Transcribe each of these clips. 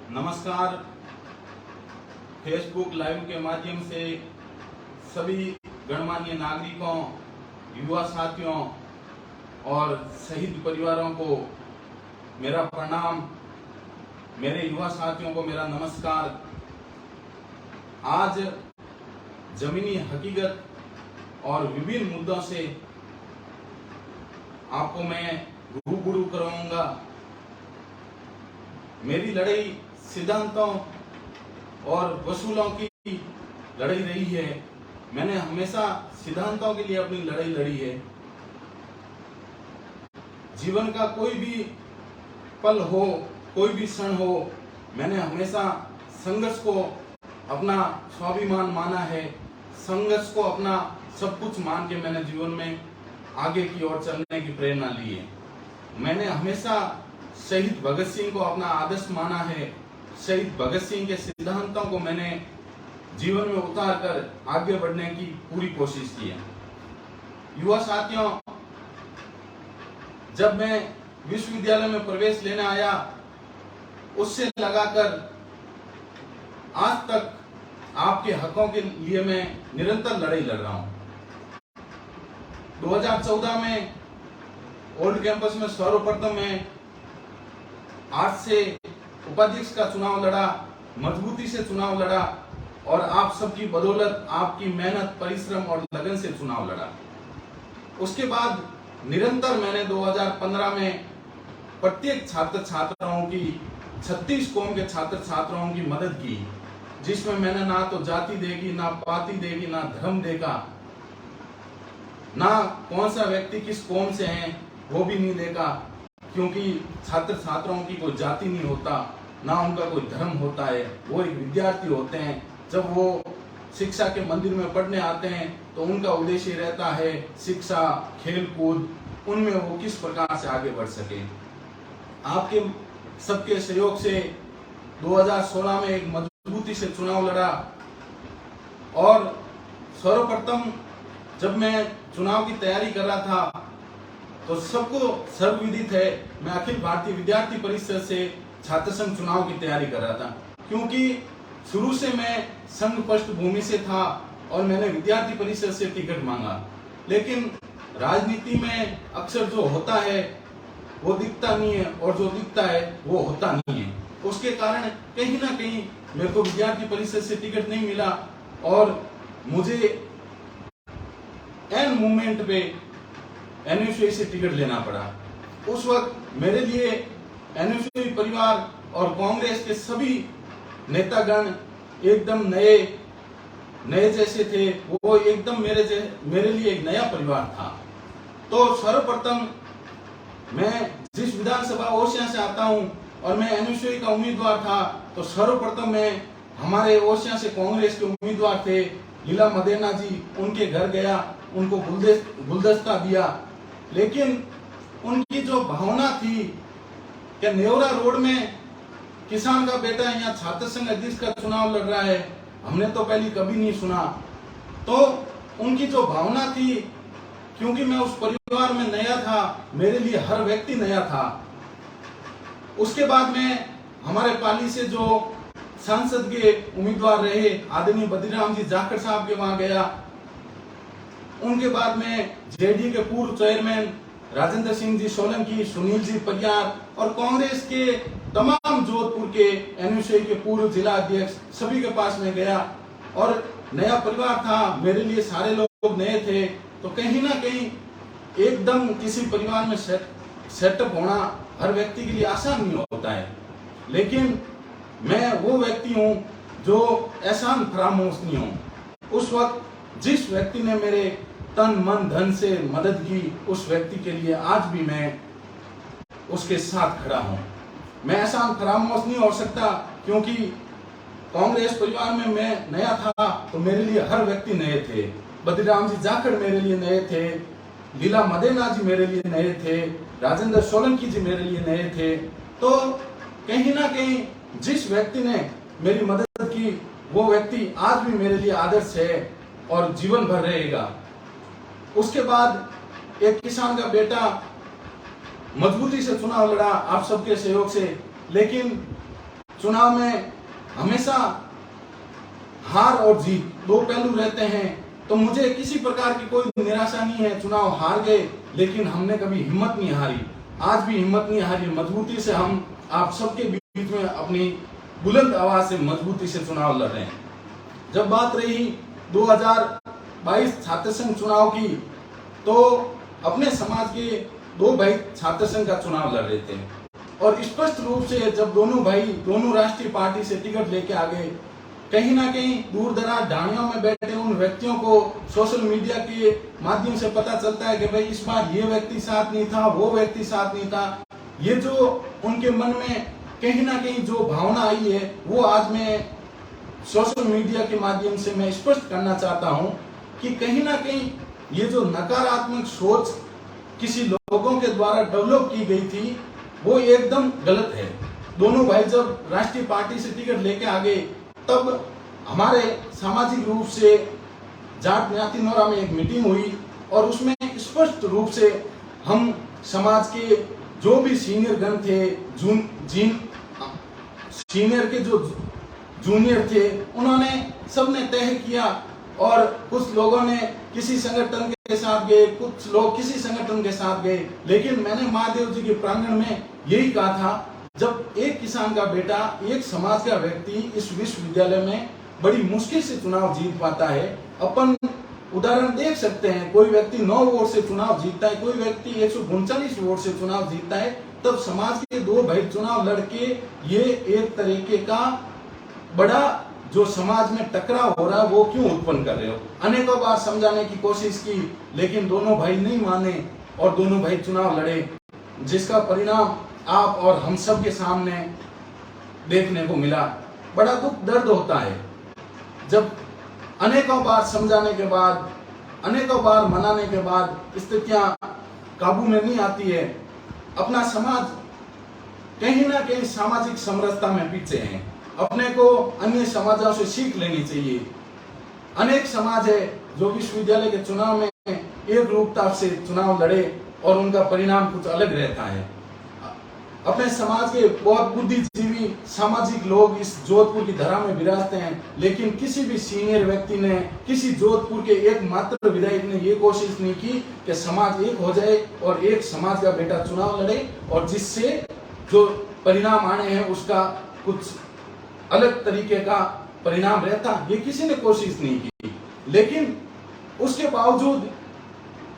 नमस्कार। Facebook live के माध्यम से सभी गणमान्य नागरिकों, युवा साथियों और शहीद परिवारों को मेरा प्रणाम, मेरे युवा साथियों को मेरा नमस्कार। आज जमीनी हकीकत और विभिन्न मुद्दों से आपको मैं रूबरू कराऊंगा। मेरी लड़ाई सिद्धांतों और वसूलों की लड़ाई रही है। मैंने हमेशा सिद्धांतों के लिए अपनी लड़ाई लड़ी है। जीवन का कोई भी पल हो, कोई भी क्षण हो, मैंने हमेशा संघर्ष को अपना स्वाभिमान माना है। संघर्ष को अपना सब कुछ मान के मैंने जीवन में आगे की ओर चलने की प्रेरणा ली है। मैंने हमेशा शहीद भगत सिंह को अपना आदर्श माना है। शहीद भगत सिंह के सिद्धांतों को मैंने जीवन में उतार कर आगे बढ़ने की पूरी कोशिश की है। युवा साथियों, जब मैं विश्वविद्यालय में प्रवेश लेने आया, उससे लगाकर आज तक आपके हकों के लिए मैं निरंतर लड़ाई लड़ रहा हूं। 2014 में ओल्ड कैंपस में सर्वप्रथम मैं 8 से उपाध्यक्ष का चुनाव लड़ा, मजबूती से चुनाव लड़ा और आप सबकी बदौलत, आपकी मेहनत, परिश्रम और लगन से चुनाव लड़ा। उसके बाद निरंतर मैंने 2015 में प्रत्येक छात्र छात्राओं की, 36 कौम के छात्र छात्राओं की मदद की, जिसमें मैंने ना तो जाति देखी, ना पाति देखी, ना धर्म देखा, ना कौन सा व्यक्ति किस कौम से है वो भी नहीं देखा, क्योंकि छात्र छात्राओं की कोई जाति नहीं होता, ना उनका कोई धर्म होता है। वो एक विद्यार्थी होते हैं। जब वो शिक्षा के मंदिर में पढ़ने आते हैं तो उनका उद्देश्य रहता है शिक्षा, खेल कूद, उनमें वो किस प्रकार से आगे बढ़ सके। आपके सबके सहयोग से 2016 में एक मजबूती से चुनाव लड़ा और सर्वप्रथम जब मैं चुनाव की तैयारी कर रहा था तो सबको सर्वविदित है, मैं अखिल भारतीय विद्यार्थी परिषद से छात्र संघ चुनाव की तैयारी कर रहा था, क्योंकि शुरू से मैं संघ पृष्ठभूमि से था और मैंने विद्यार्थी परिषद से टिकट मांगा। लेकिन राजनीति में अक्सर जो होता है वो दिखता नहीं है और जो दिखता है वो होता नहीं है। उसके कारण कहीं ना कहीं मेरे को विद्यार्थी परिषद से टिकट नहीं मिला और मुझे एन मूवमेंट पे एनएसयूआई से टिकट लेना पड़ा। उस वक्त मेरे लिए एनएसयूआई परिवार और कांग्रेस के सभी नेतागण एकदम नए जैसे थे। वो एकदम मेरे लिए एक नया परिवार था। तो सर्वप्रथम मैं जिस विधानसभा ओसियां से आता हूं और मैं एनएसयूआई का उम्मीदवार था, तो सर्वप्रथम मैं हमारे ओसियां से कांग्रेस के उम्मीदवार थे लीला मदेना जी, उनके घर गया, उनको गुलदस्ता दिया। लेकिन उनकी जो भावना थी कि नेवरा रोड में किसान का बेटा यहाँ छात्र संघ अध्यक्ष का चुनाव लड़ रहा है, हमने तो पहले कभी नहीं सुना। तो उनकी जो भावना थी, क्योंकि मैं उस परिवार में नया था, मेरे लिए हर व्यक्ति नया था। उसके बाद में हमारे पाली से जो सांसद के उम्मीदवार रहे आदरणीय बद्रीराम जी जाखड़ साहब के वहां गया। उनके बाद में जेडीयू के पूर्व चेयरमैन राजेंद्र सिंह जी सोलंकी, सुनील जी परियार और कांग्रेस के तमाम जोधपुर के एनएसयूआई के पूर्व जिला अध्यक्ष, सभी के पास में गया और नया परिवार था, मेरे लिए सारे लोग नए थे। तो कहीं ना कहीं एकदम किसी परिवार में सेटअप होना हर व्यक्ति के लिए आसान नहीं होता है। लेकिन मैं वो व्यक्ति हूं जो एहसान फरामोश नहीं हूं। उस वक्त जिस व्यक्ति ने मेरे तन मन धन से मदद की, उस व्यक्ति के लिए आज भी मैं उसके साथ खड़ा हूं। मैं एहसान फरामोश नहीं हो सकता, क्योंकि कांग्रेस परिवार में मैं नया था तो मेरे लिए हर व्यक्ति नए थे। बद्रीराम जी जाखड़ मेरे लिए नए थे, लीला मदेना जी मेरे लिए नए थे, राजेंद्र सोलंकी जी मेरे लिए नए थे। तो कहीं ना कहीं जिस व्यक्ति ने मेरी मदद की वो व्यक्ति आज भी मेरे लिए आदर्श है और जीवन भर रहेगा। उसके बाद एक किसान का बेटा मजबूती से चुनाव लड़ा आप सबके सहयोग से, लेकिन चुनाव में हमेशा हार और जीत दो पहलू रहते हैं, तो मुझे किसी प्रकार की कोई निराशा नहीं है। चुनाव हार गए लेकिन हमने कभी हिम्मत नहीं हारी, आज भी हिम्मत नहीं हारी। मजबूती से हम आप सबके बीच में अपनी बुलंद आवाज से मजबूती से चुनाव लड़ रहे हैं। जब बात रही 2022 छात्र संघ चुनाव की, तो अपने समाज के दो भाई छात्र संघ का चुनाव लड़ रहे थे और स्पष्ट रूप से जब दोनों भाई दोनों राष्ट्रीय पार्टी से टिकट लेके आ गए, कहीं ना कहीं दूर दराज ढाणियों में बैठे उन व्यक्तियों को सोशल मीडिया के माध्यम से पता चलता है कि भाई इस बार ये व्यक्ति साथ नहीं था, वो व्यक्ति साथ नहीं था। ये जो उनके मन में कहीं ना कहीं जो भावना आई है, वो आज मैं सोशल मीडिया के माध्यम से मैं स्पष्ट करना चाहता हूं कि कहीं ना कहीं ये जो नकारात्मक सोच किसी लोगों के द्वारा डेवलप की गई थी, वो एकदम गलत है। दोनों भाई जब राष्ट्रीय पार्टी से टिकट लेके आ गए, तब हमारे सामाजिक रूप से जाट ज्ञाति नौरा में एक मीटिंग हुई और उसमें स्पष्ट रूप से हम समाज के जो भी सीनियर गण थे, सीनियर के जो जूनियर थे, उन्होंने सबने तय किया और कुछ लोगों ने किसी संगठन के साथ गए, कुछ लोग किसी संगठन के साथ गए। लेकिन मैंने महादेव जी के प्रांगण में यही कहा था, जब एक किसान का बेटा, एक समाज का व्यक्ति इस विश्वविद्यालय में बड़ी मुश्किल से चुनाव जीत पाता है। अपन उदाहरण देख सकते हैं, कोई व्यक्ति 9 वोट से चुनाव जीतता है, कोई व्यक्ति 139 वोट से चुनाव जीतता है, तब समाज के दो भाई चुनाव लड़के ये एक तरीके का बड़ा जो समाज में टकराव हो रहा है वो क्यों उत्पन्न कर रहे हो। अनेकों बार समझाने की कोशिश की, लेकिन दोनों भाई नहीं माने और दोनों भाई चुनाव लड़े, जिसका परिणाम आप और हम सब के सामने देखने को मिला। बड़ा दुख दर्द होता है जब अनेकों बार समझाने के बाद, अनेकों बार मनाने के बाद स्थितियां काबू में नहीं आती है। अपना समाज कहीं ना कहीं सामाजिक समरसता में पीछे है। अपने को अन्य समाजों से सीख लेनी चाहिए। अनेक समाज है जो विश्वविद्यालय के चुनाव में एक रूपता से चुनाव लड़े और उनका परिणाम कुछ अलग रहता है। अपने समाज के बहुत बुद्धिजीवी सामाजिक लोग इस जोधपुर की धरा में विराजते हैं, लेकिन किसी भी सीनियर व्यक्ति ने, किसी जोधपुर के एकमात्र विधायक ने ये कोशिश नहीं की कि समाज एक हो जाए और एक समाज का बेटा चुनाव लड़े और जिससे जो परिणाम आने हैं उसका कुछ अलग तरीके का परिणाम रहता। ये किसी ने कोशिश नहीं की, लेकिन उसके बावजूद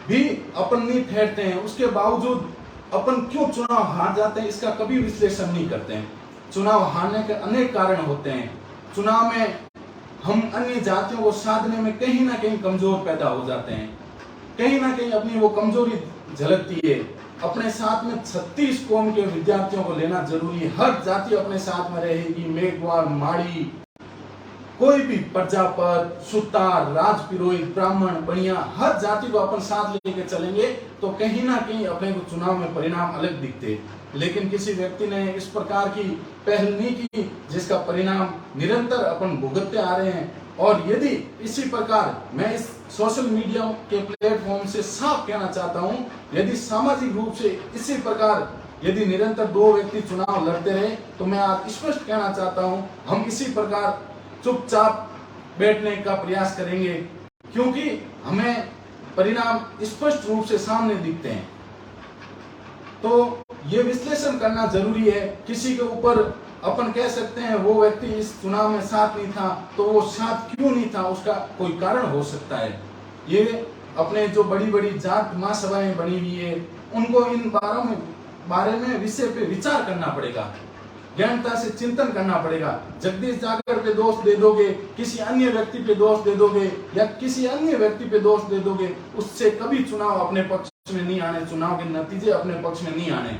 भी अपन नहीं ठहरते हैं। उसके बावजूद अपन क्यों चुनाव हार जाते हैं, इसका कभी विश्लेषण नहीं करते हैं। चुनाव हारने के अनेक कारण होते हैं। चुनाव में हम अन्य जातियों को साधने में कहीं ना कहीं कमजोर पैदा हो जाते हैं, कहीं ना कहीं अपनी वो कमजोरी झलकती है। अपने साथ में 36 कौम के विद्यार्थियों को लेना जरूरी है। हर जाति अपने साथ में रहेगी, मेघवार, माड़ी, कोई भी प्रजापत, सुतार, राजपुरोहित, ब्राह्मण, बनिया, हर जाति को अपन साथ लेके चलेंगे तो कहीं ना कहीं अपने को चुनाव में परिणाम अलग दिखते। लेकिन किसी व्यक्ति ने इस प्रकार की पहल नहीं की जिसका परिणाम निरंतर अपन भुगतते आ रहे हैं। और यदि इसी प्रकार, मैं इस सोशल मीडिया के प्लेटफॉर्म से साफ कहना चाहता हूं, यदि सामाजिक रूप से इसी प्रकार यदि निरंतर दो व्यक्ति चुनाव लड़ते रहे तो मैं आज स्पष्ट कहना चाहता हूं, हम इसी प्रकार चुपचाप बैठने का प्रयास करेंगे, क्योंकि हमें परिणाम स्पष्ट रूप से सामने दिखते हैं। तो ये विश्लेषण करना जरूरी है। किसी के ऊपर अपन कह सकते हैं वो व्यक्ति इस चुनाव में साथ नहीं था, तो वो साथ क्यों नहीं था, उसका कोई कारण हो सकता है। ये अपने जो बड़ी बड़ी जात महासभाएं बनी हुई है, उनको इन बारे में विषय पे विचार करना पड़ेगा, गहनता से चिंतन करना पड़ेगा। जगदीश जागर पे दोष दे दोगे, किसी अन्य व्यक्ति पे दोष दे दोगे या किसी अन्य व्यक्ति पे दोष दे दोगे, उससे कभी चुनाव अपने पक्ष में नहीं आने, चुनाव के नतीजे अपने पक्ष में नहीं आने।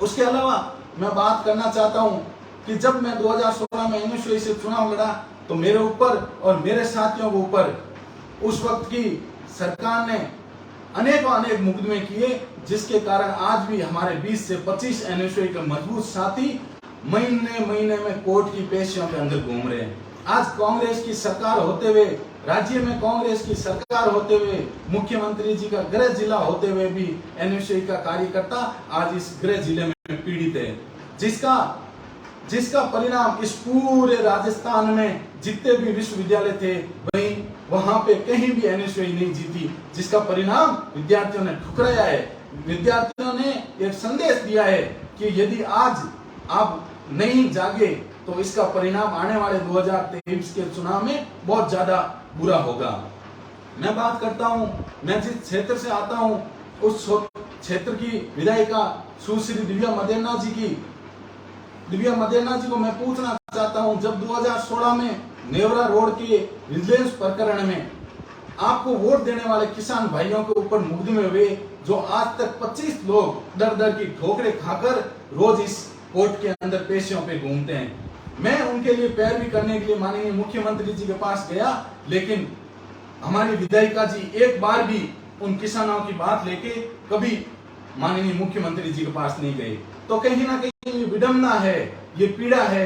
उसके अलावा मैं बात करना चाहता हूं कि जब मैं 2016 में एनएसयूआई से चुनाव लड़ा तो मेरे ऊपर और मेरे साथियों के ऊपर उस वक्त की सरकार ने अनेक मुकदमे किए, जिसके कारण आज भी हमारे 20 से 25 एनएसयूआई के मजबूत साथी महीने में कोर्ट की पेशियों के अंदर घूम रहे हैं। आज कांग्रेस की सरकार होते हुए, राज्य में कांग्रेस की सरकार होते हुए, मुख्यमंत्री जी का गृह जिला होते हुए भी एनएसयूआई का कार्यकर्ता आज इस गृह जिले में पीड़ित है, जिसका जिसका परिणाम इस पूरे राजस्थान में जितने भी विश्वविद्यालय थे वहां पे कहीं भी एनएसयूआई नहीं जीती, जिसका परिणाम विद्यार्थियों ने ठुकराया है। विद्यार्थियों ने एक संदेश दिया है कि यदि आज आप नहीं जागे तो इसका परिणाम आने वाले 2023 के चुनाव में बहुत ज्यादा बुरा होगा। मैं बात करता हूं, मैं जिस क्षेत्र से आता हूं उस क्षेत्र की विधायिका सुश्री दिव्या मदेरना जी को मैं पूछना चाहता हूं, जब 2016 में नेवरा रोड के विजिलेंस प्रकरण में आपको वोट देने वाले किसान भाइयों के ऊपर मुकदमे हुए, जो आज तक 25 लोग दर दर की ठोकरें खाकर रोज इस कोर्ट के अंदर पेशियों पे घूमते हैं। मैं उनके लिए पैरवी करने के लिए माननीय मुख्यमंत्री जी के पास गया, लेकिन हमारी विधायिका जी एक बार भी उन किसानों की बात लेके कभी माननीय मुख्यमंत्री जी के पास नहीं गए। तो कहीं ना कहीं ये विडंबना है, ये पीड़ा है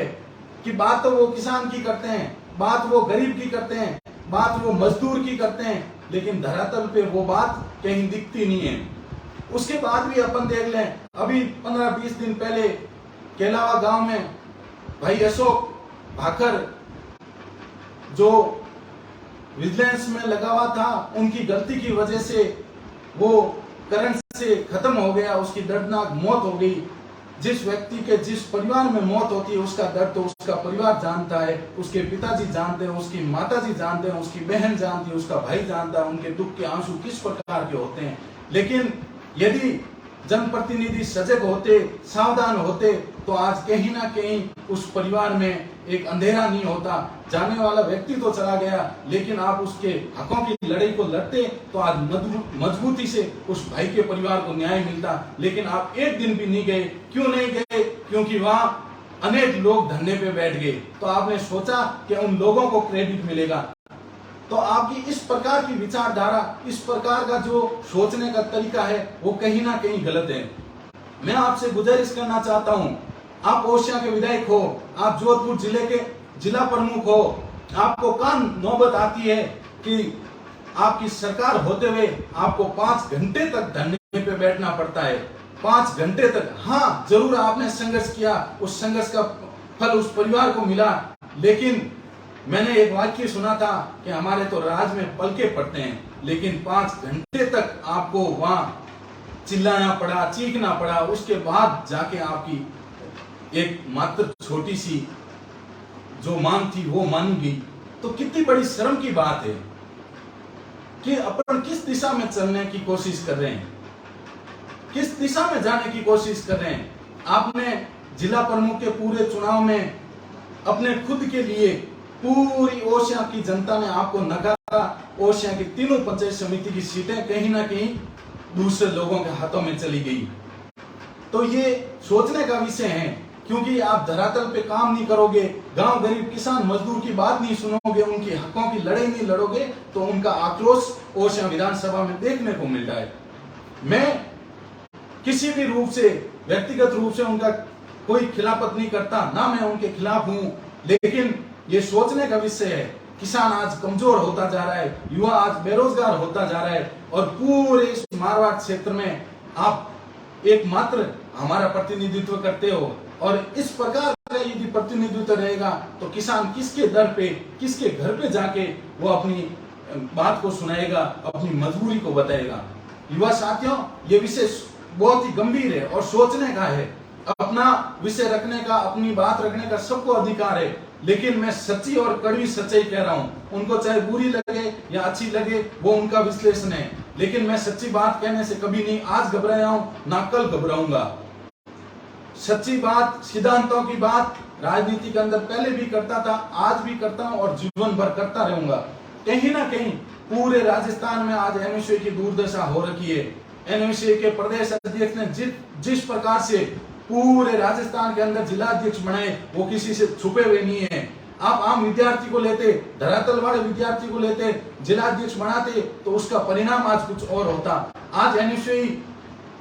कि बात तो वो किसान की करते हैं, बात वो गरीब की करते हैं, बात वो मजदूर की करते हैं, लेकिन धरातल पे वो बात कहीं दिखती नहीं है। उसके बाद भी अपन देख लें, अभी 15-20 दिन पहले केलावा गांव में भाई अशोक भाकर जो विजिलेंस में लगा हुआ था, उनकी गलती की वजह से वो करंट से खत्म हो गया, उसकी दर्दनाक मौत हो गई। जिस व्यक्ति के जिस परिवार में मौत होती है उसका दर्द तो उसका परिवार जानता है, उसके पिताजी जानते हैं, उसकी माताजी जानते हैं, उसकी बहन जानती है, उसका भाई जानता है उनके दुख के आंसू किस प्रकार के होते हैं। लेकिन यदि जनप्रतिनिधि सजग होते, सावधान होते, तो आज कहीं ना कहीं उस परिवार में एक अंधेरा नहीं होता। जाने वाला व्यक्ति तो चला गया, लेकिन आप उसके हकों की लड़ाई को लड़ते तो आज मजबूती से उस भाई के परिवार को न्याय मिलता। लेकिन आप एक दिन भी नहीं गए। क्यों नहीं गए? क्योंकि वहां अनेक लोग धरने पे बैठ गए, तो आपने सोचा कि उन लोगों को क्रेडिट मिलेगा। तो आपकी इस प्रकार की विचारधारा, इस प्रकार का जो सोचने का तरीका है, वो कहीं ना कहीं गलत है। मैं आपसे गुजारिश करना चाहता हूं, आप ओसिया के विधायक हो, आप जोधपुर जिले के जिला प्रमुख हो, आपको कहाँ नौबत आती है कि आपकी सरकार होते हुए आपको 5 घंटे तक धरने पे बैठना पड़ता है। 5 घंटे तक। हाँ, जरूर आपने संघर्ष किया, उस संघर्ष का फल उस परिवार को मिला, लेकिन मैंने एक वाक्य सुना था कि हमारे तो राज में पलके पड़ते हैं, लेकिन 5 घंटे तक आपको वहां चिल्लाना पड़ा, चीखना पड़ा, उसके बाद जाके आपकी एक मात्र छोटी सी जो मांग थी वो मानी गई। तो कितनी बड़ी शर्म की बात है कि अपन किस दिशा में चलने की कोशिश कर रहे हैं, किस दिशा में जाने की कोशिश कर रहे हैं। आपने जिला प्रमुख के पूरे चुनाव में अपने खुद के लिए पूरी ओसिया की जनता ने आपको नकारा। ओसिया की तीनों पंचायत समिति की सीटें कहीं ना कहीं दूसरे लोगों के हाथों में चली गई। तो ये सोचने का विषय है, क्योंकि आप धरातल पे काम नहीं करोगे, गांव गरीब किसान मजदूर की बात नहीं सुनोगे, उनके हकों की लड़ाई नहीं लड़ोगे, तो उनका आक्रोश ओसिया विधानसभा में देखने को मिल रहा है। मैं किसी भी रूप से, व्यक्तिगत रूप से उनका कोई खिलाफत नहीं करता, ना मैं उनके खिलाफ हूं, लेकिन ये सोचने का विषय है। किसान आज कमजोर होता जा रहा है, युवा आज बेरोजगार होता जा रहा है, और पूरे इस मारवाड़ क्षेत्र में आप एकमात्र हमारा प्रतिनिधित्व करते हो, और इस प्रकार का यदि प्रतिनिधित्व रहेगा तो किसान किसके दर पे, किसके घर पे जाके वो अपनी बात को सुनाएगा, अपनी मजबूरी को बताएगा। युवा साथियों, ये विषय बहुत ही गंभीर है और सोचने का है। अपना विषय रखने का, अपनी बात रखने का सबको अधिकार है, लेकिन मैं सच्ची और कड़वी सच्चाई कह रहा हूं। उनको चाहे बुरी लगे या अच्छी लगे, वो उनका विश्लेषण है, लेकिन मैं सच्ची बात कहने से कभी नहीं आज घबराया हूं, ना कल घबराऊंगा। सच्ची बात, सिद्धांतों की बात राजनीति के अंदर पहले भी करता था, आज भी करता हूं और जीवन भर करता रहूंगा। कहीं ना कहीं पूरे राजस्थान में आज एनएसयूआई की दुर्दशा हो रखी है। एनएसयूआई के प्रदेश अध्यक्ष ने जिस प्रकार से पूरे राजस्थान के अंदर जिला अध्यक्ष बनाए, वो किसी से छुपे हुए नहीं है। आप आम विद्यार्थी को लेते, धरातल वाले विद्यार्थी को लेते, जिला अध्यक्ष बनाते, तो उसका परिणाम आज कुछ और होता। आज एनएसयूआई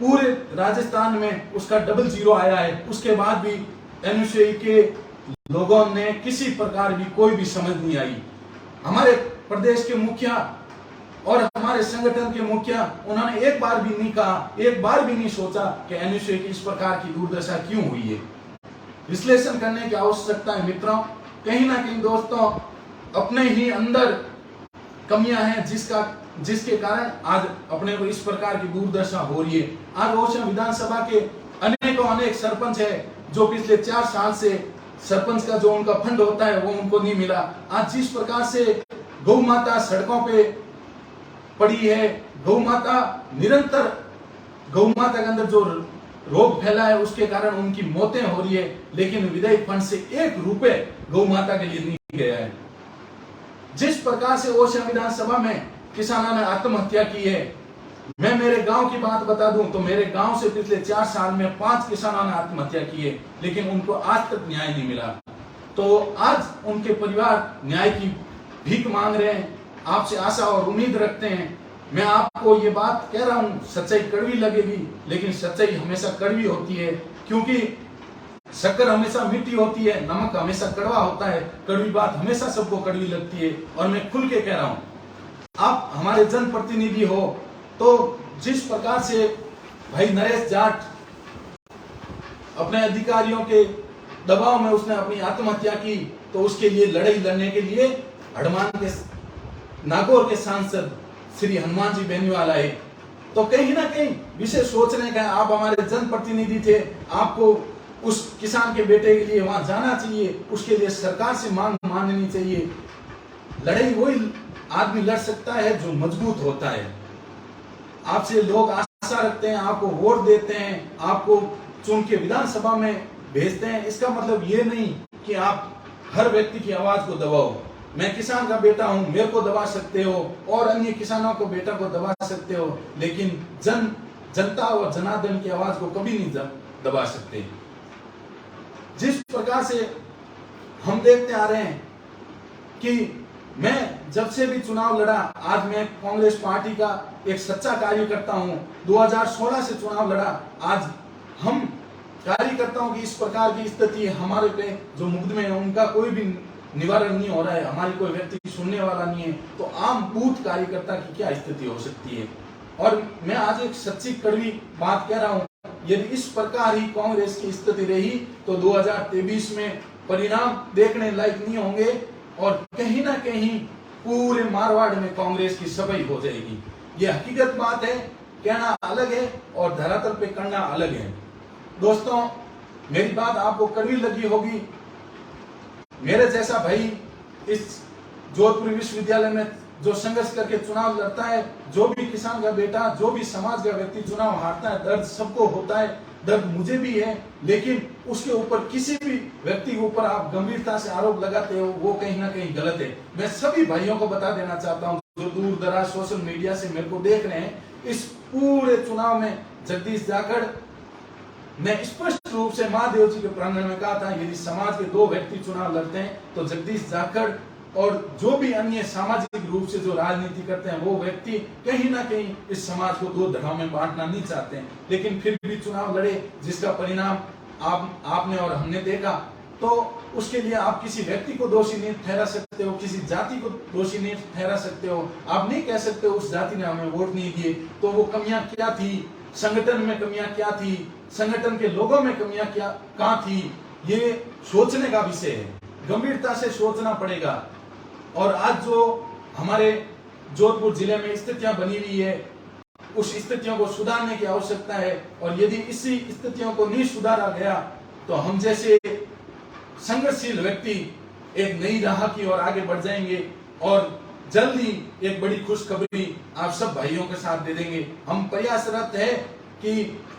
पूरे राजस्थान में उसका डबल जीरो आया है, उसके बाद भी एनएसयूआई के लोगों ने किसी प्रकार भी कोई भी समझ नहीं आई। हमारे प्रदेश के मुखिया और हमारे संगठन के मुखिया, उन्होंने एक बार भी नहीं कहा, एक बार भी नहीं सोचा कि एनएसयूआई की इस प्रकार की दुर्दशा क्यों हुई है। विश्लेषण करने की आवश्यकता है मित्रों। कहीं ना कहीं दोस्तों अपने ही अंदर कमियां हैं जिसके कारण आज अपने को इस प्रकार की दुर्दशा हो रही है। आज ओसियां विधानसभा के अनेक सरपंच है जो पिछले 4 साल से सरपंच का जो उनका फंड होता है वो उनको नहीं मिला। आज जिस प्रकार से गौ माता सड़कों पे पड़ी है, गौ माता निरंतर गौ माता के अंदर जो रोग फैला है उसके कारण उनकी मौतें हो रही है, लेकिन विधायक फंड से 1 रुपए गौ माता के लिए नहीं गया है। जिस प्रकार से ओसियां विधानसभा में किसानों ने आत्महत्या की है, मैं मेरे गांव की बात बता दूं तो मेरे गांव से पिछले 4 साल में 5 किसानों ने आत्महत्या की है, लेकिन उनको आज तक न्याय नहीं मिला। तो आज उनके परिवार न्याय की भीख मांग रहे हैं, आपसे आशा और उम्मीद रखते हैं। मैं आपको ये बात कह रहा हूं, सच्चाई कड़वी लगेगी, लेकिन सच्चाई हमेशा कड़वी होती है, क्योंकि शक्कर हमेशा मीठी होती है, नमक हमेशा कड़वा होता है। कड़वी बात हमेशा सबको कड़वी लगती है। और मैं खुल के कह रहा हूं, आप हमारे जनप्रतिनिधि हो, तो जिस प्रकार से भाई नरेश जाट अपने अधिकारियों के दबाव में उसने अपनी आत्महत्या की, तो उसके लिए लड़ाई लड़ने के लिए हडमान के नागौर के सांसद श्री हनुमान जी बेनीवाल आए। तो कहीं ना कहीं विषय सोचने का, आप हमारे जनप्रतिनिधि थे, आपको उस किसान के बेटे के लिए वहां जाना चाहिए, उसके लिए सरकार से मांग माननी चाहिए। लड़ाई वही आदमी लड़ सकता है जो मजबूत होता है। आपसे लोग आशा रखते हैं, आपको वोट देते हैं, आपको चुन के विधानसभा में भेजते हैं। इसका मतलब ये नहीं कि आप हर व्यक्ति की आवाज को दबाओ। मैं किसान का बेटा हूं, मेरे को दबा सकते हो और अन्य किसानों को बेटा को दबा सकते हो, लेकिन जनता और जनार्दन की आवाज को कभी नहीं दबा सकते। जिस प्रकार से हम देखते आ रहे हैं कि मैं जब से भी चुनाव लड़ा, आज मैं कांग्रेस पार्टी का एक सच्चा कार्यकर्ता हूं। 2016 से चुनाव लड़ा, आज हम कार्यकर्ताओं की इस प्रकार की स्थिति हमारे पे जो मुकदमे हैं उनका कोई भी निवारण नहीं हो रहा है, हमारी कोई व्यक्ति सुनने वाला नहीं है, तो आम बूथ कार्यकर्ता की क्या स्थिति हो सकती है। और मैं आज एक सच्ची कड़वी बात कह रहा हूं, यदि इस प्रकार ही कांग्रेस की स्थिति रही तो 2023 में परिणाम देखने लायक नहीं होंगे और कहीं ना कहीं पूरे मारवाड़ में कांग्रेस की सफाई हो जाएगी। ये हकीकत बात है, कहना अलग है और धरातल पे करना अलग है। दोस्तों, मेरी बात आपको कड़वी लगी होगी। मेरे जैसा भाई इस जोधपुर विश्वविद्यालय में जो संघर्ष करके चुनाव लड़ता है, जो भी किसान का बेटा, जो भी समाज का व्यक्ति चुनाव हारता है, दर्द सबको होता है, दर्द मुझे भी है, लेकिन उसके ऊपर किसी भी व्यक्ति के ऊपर आप गंभीरता से आरोप लगाते हो, वो कहीं ना कहीं गलत है। मैं सभी भाइयों को बता देना चाहता हूं जो दूर दराज सोशल मीडिया से मेरे को देख रहे हैं, इस पूरे चुनाव में जगदीश जाखड़ ने स्पष्ट रूप से महादेव जी के प्रांगण में कहा था, यदि समाज के 2 व्यक्ति चुनाव लड़ते हैं तो जगदीश जाखड़ और जो भी अन्य सामाजिक रूप से जो राजनीति करते हैं वो व्यक्ति कहीं ना कहीं इस समाज को 2 धड़ों में बांटना नहीं चाहते हैं, लेकिन फिर भी चुनाव लड़े, जिसका परिणाम आपने और हमने देखा। तो उसके लिए आप किसी व्यक्ति को दोषी नहीं ठहरा सकते हो, किसी जाति को दोषी नहीं ठहरा सकते हो। आप नहीं कह सकते उस जाति ने हमें वोट नहीं दिए, तो वो कमियां क्या थी, संगठन में कमियां क्या थी, संगठन के लोगों में कमियां क्या कहां थी, ये सोचने का विषय है, गंभीरता से सोचना पड़ेगा। और आज जो हमारे जोधपुर जिले में स्थितियां बनी हुई है, उस स्थितियों को सुधारने की आवश्यकता है। और यदि इसी स्थितियों को नहीं सुधारा गया तो हम जैसे संघर्षशील व्यक्ति एक नई राह की ओर आगे बढ़ जाएंगे और जल्दी एक बड़ी खुशखबरी आप सब भाइयों के साथ दे देंगे। हम प्रयासरत है कि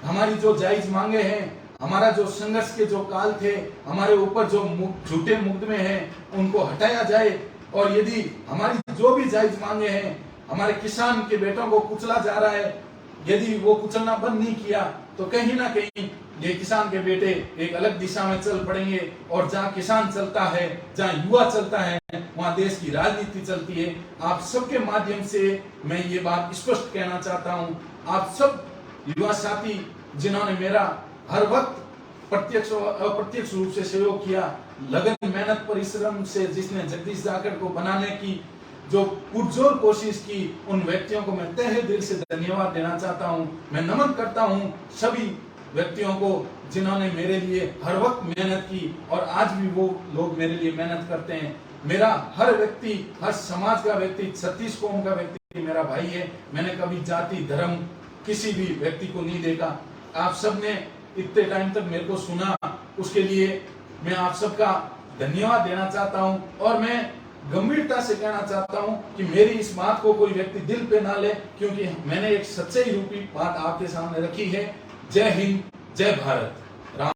हमारी जो जायज मांगे हैं, हमारा जो संघर्ष के जो काल थे, हमारे ऊपर जो झूठे मुकदमे हैं उनको हटाया जाए। और यदि हमारी जो भी जायज मांगे हैं, हमारे किसान के बेटों को कुचला जा रहा है, यदि वो कुचलना बंद नहीं किया तो कहीं ना कहीं ये किसान के बेटे एक अलग दिशा में चल पड़ेंगे। और जहाँ किसान चलता है, जहाँ युवा चलता है, वहाँ देश की राजनीति चलती है। आप सबके माध्यम से मैं ये बात स्पष्ट कहना चाहता हूँ, आप सब युवा साथी जिन्होंने मेरा हर वक्त प्रत्यक्ष और अप्रत्यक्ष रूप से सहयोग किया, लगन मेहनत परिश्रम से जिसने जगदीश जाखड़ को बनाने की जो पुरजोर कोशिश की, उन व्यक्तियों को मैं तहे दिल से धन्यवाद देना चाहता हूं। मैं नमन करता हूं सभी व्यक्तियों को जिन्होंने मेरे लिए हर वक्त मेहनत की और आज भी वो लोग मेरे लिए मेहनत करते हैं। मेरा हर व्यक्ति, हर समाज का व्यक्ति, 36 कौम का व्यक्ति मेरा भाई है। मैंने कभी जाति धर्म किसी भी व्यक्ति को नहीं देखा। आप सब ने इतने टाइम तक मेरे को सुना, उसके लिए मैं आप सबका धन्यवाद देना चाहता हूं और मैं गंभीरता से कहना चाहता हूं कि मेरी इस बात को कोई व्यक्ति दिल पे ना ले, क्योंकि मैंने एक सच्चाई रूपी बात आपके सामने रखी है। जय हिंद, जय भारत।